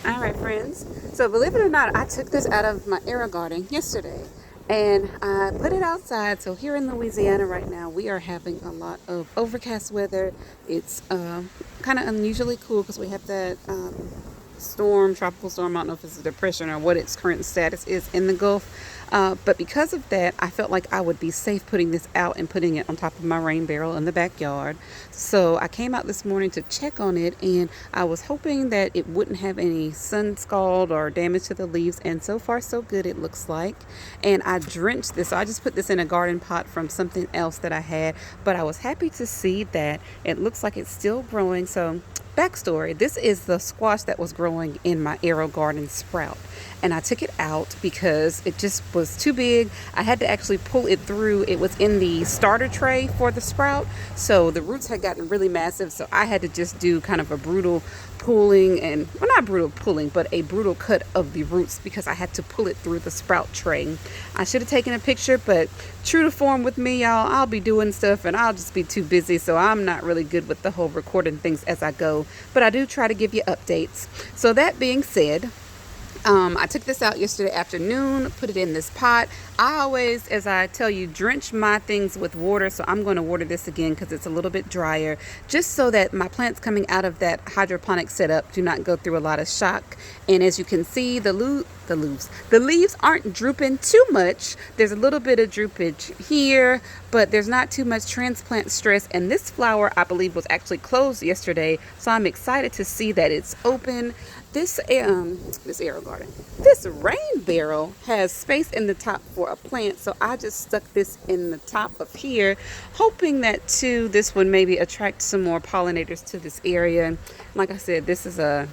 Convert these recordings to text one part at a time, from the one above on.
All right, friends. So believe it or not, I took this out of my AeroGarden yesterday and I put it outside. So here in Louisiana right now, we are having a lot of overcast weather. It's kind of unusually cool because we have that tropical storm. I don't know if it's a depression or what its current status is in the Gulf. But because of that, I felt like I would be safe putting this out and putting it on top of my rain barrel in the backyard. So I came out this morning to check on it, and I was hoping that it wouldn't have any sun scald or damage to the leaves. And so far, so good, it looks like. And I drenched this. So I just put this in a garden pot from something else that I had. But I was happy to see that it looks like it's still growing. So backstory, this is the squash that was growing in my AeroGarden sprout, and I took it out because it just was too big. I had to actually pull it through. It was in the starter tray for the sprout, so the roots had gotten really massive, so I had to just do kind of a brutal pulling, and well, not brutal pulling, but a brutal cut of the roots because I had to pull it through the sprout tray. I should have taken a picture, but true to form with me, y'all, I'll be doing stuff and I'll just be too busy, so I'm not really good with the whole recording things as I go, but I do try to give you updates. So that being said, I took this out yesterday afternoon, put it in this pot. I always, as I tell you, drench my things with water, so I'm going to water this again because it's a little bit drier, just so that my plants coming out of that hydroponic setup do not go through a lot of shock. And as you can see, the leaves aren't drooping too much. There's a little bit of droopage here, but there's not too much transplant stress. And this flower, I believe, was actually closed yesterday, so I'm excited to see that it's open. This AeroGarden, this rain barrel has space in the top for a plant, so I just stuck this in the top of here, hoping that too this would maybe attract some more pollinators to this area. Like I said, this is a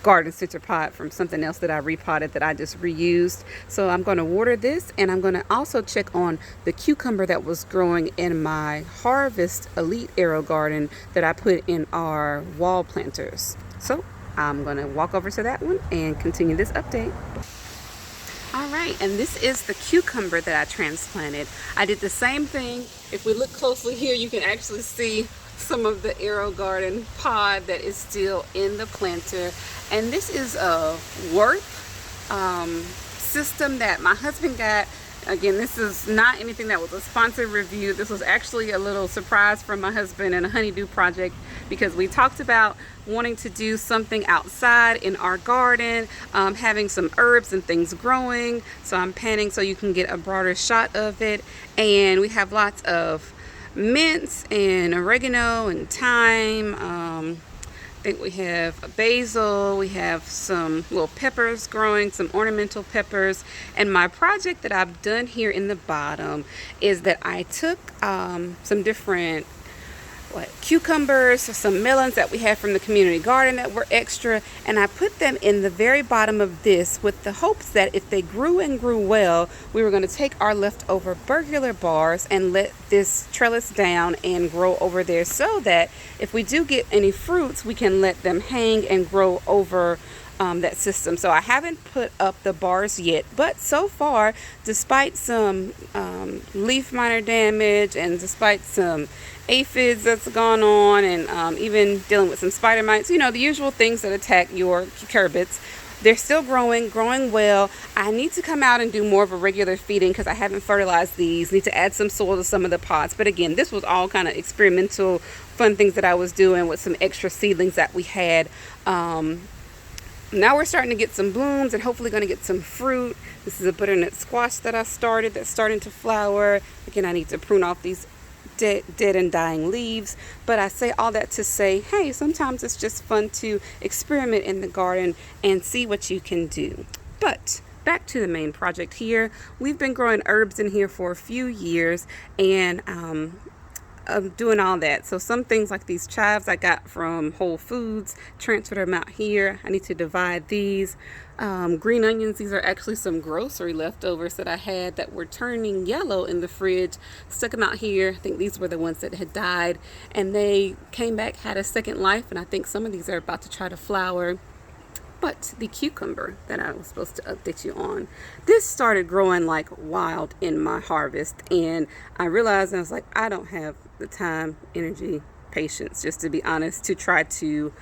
garden center pot from something else that I repotted that I just reused. So I'm going to water this, and I'm going to also check on the cucumber that was growing in my Harvest Elite AeroGarden that I put in our wall planters. So I'm going to walk over to that one and continue this update. All right, and this is the cucumber that I transplanted. I did the same thing. If we look closely here, you can actually see some of the AeroGarden pod that is still in the planter. And this is a worth system that my husband got. Again, this is not anything that was a sponsored review. This was actually a little surprise from my husband and a honeydew project, because we talked about wanting to do something outside in our garden, having some herbs and things growing. So I'm panning so you can get a broader shot of it. And we have lots of mint and oregano and thyme. I think we have basil, we have some little peppers growing, some ornamental peppers. And my project that I've done here in the bottom is that I took some different cucumbers, some melons that we had from the community garden that were extra, and I put them in the very bottom of this with the hopes that if they grew and grew well, we were going to take our leftover burglar bars and let this trellis down and grow over there, so that if we do get any fruits, we can let them hang and grow over that system. So I haven't put up the bars yet, but so far, despite some leaf miner damage and despite some aphids that's gone on, and even dealing with some spider mites, the usual things that attack your cucurbits, they're still growing well. I need to come out and do more of a regular feeding because I haven't fertilized these. Need to add some soil to some of the pots. But again, this was all kind of experimental, fun things that I was doing with some extra seedlings that we had. Now we're starting to get some blooms and hopefully going to get some fruit. This is a butternut squash that I started that's starting to flower. Again, I need to prune off these dead and dying leaves. But I say all that to say, hey, sometimes it's just fun to experiment in the garden and see what you can do. But back to the main project here. We've been growing herbs in here for a few years, and doing all that. So some things like these chives I got from Whole Foods, transferred them out here. I need to divide these. Green onions, these are actually some grocery leftovers that I had that were turning yellow in the fridge. Stuck them out here. I think these were the ones that had died, and they came back, had a second life, and I think some of these are about to try to flower. But the cucumber that I was supposed to update you on, this started growing like wild in my harvest, and I realized, I was like, I don't have the time, energy, patience, just to be honest, to try to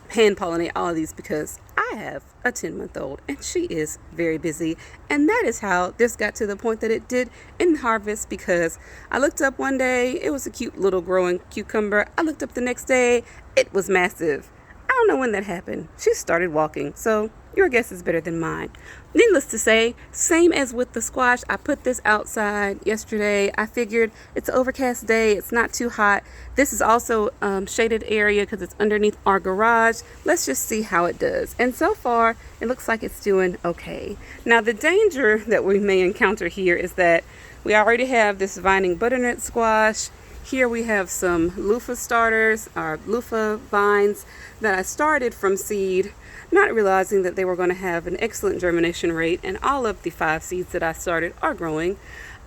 hand pollinate all of these because I have a 10-month-old and she is very busy. And that is how this got to the point that it did in harvest, because I looked up one day, it was a cute little growing cucumber. I looked up the next day, it was massive. I don't know when that happened. She started walking, so your guess is better than mine. Needless to say, same as with the squash, I put this outside yesterday. I figured it's an overcast day, it's not too hot. This is also shaded area because it's underneath our garage. Let's just see how it does. And so far, it looks like it's doing okay. Now, the danger that we may encounter here is that we already have this vining butternut squash. Here we have some loofah starters, or loofah vines that I started from seed, not realizing that they were going to have an excellent germination rate, and all of the 5 seeds that I started are growing,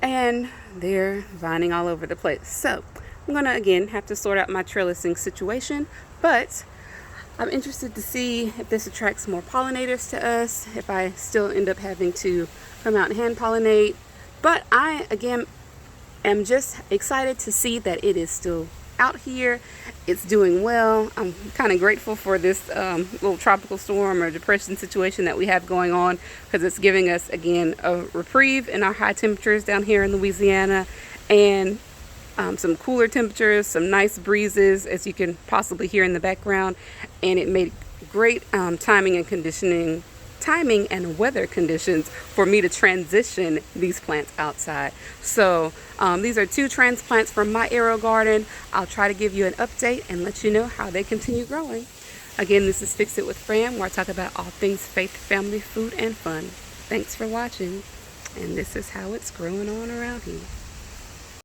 and they're vining all over the place. So I'm going to again have to sort out my trellising situation, but I'm interested to see if this attracts more pollinators to us, if I still end up having to come out and hand pollinate. But I, again, am just excited to see that it is still out here. It's doing well. I'm kind of grateful for this little tropical storm or depression situation that we have going on, because it's giving us again a reprieve in our high temperatures down here in Louisiana, and some cooler temperatures, some nice breezes, as you can possibly hear in the background. And it made great timing and weather conditions for me to transition these plants outside. So these are 2 transplants from my AeroGarden. I'll try to give you an update and let you know how they continue growing. Again, this is Fix It with Fran, where I talk about all things faith, family, food, and fun. Thanks for watching, and this is how it's growing on around here.